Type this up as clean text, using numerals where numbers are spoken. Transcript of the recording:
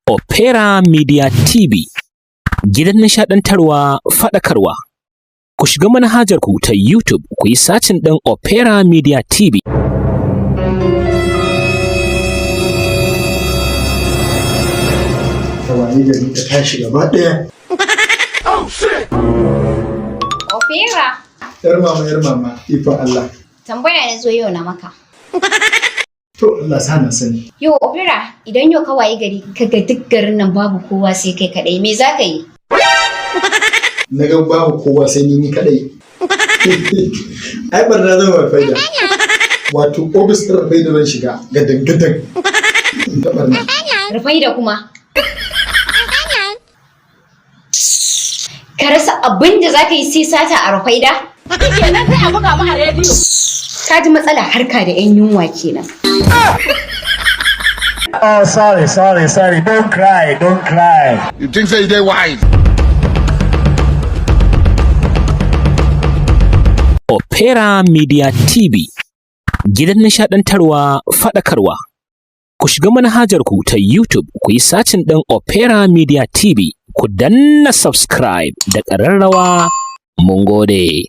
Opera Media TV, gidan nishadantarwa, faɗakarwa. Ku shiga manhajar ku ta YouTube ku yi sacin ɗin Opera Media TV. Tawaye gari ta tashi gaba ɗaya. Opera. Yar mama, ikon Allah. Tambaya ne zo yau na maka. To Allah sa na sani. Yo Opera, idan yau ka waye gari kaga duk garin nan babu kowa sai kai kadai, me za ka yi? Na ga babu kowa sai ni kadai. Ai barna zan Rufaida. Wato ofis ɗin Rufaida zan shiga gadan-gadan. Ta barna. Rufaida kuma. Ka rasa abin da za ka yi sai sata a Rufaida? Kenan sai a buga mu a rediyo. Ka ji matsala harka da 'yan yunwa kenan. Oh, sorry. Don't cry. You think so they wise? Opera Media TV, gidan nishadantarwa, faɗakarwa. Ku shiga manhajar ku ta YouTube ku yi sacin ɗin Opera Media TV, ku danna subscribe da ƙararrawa. Mun gode.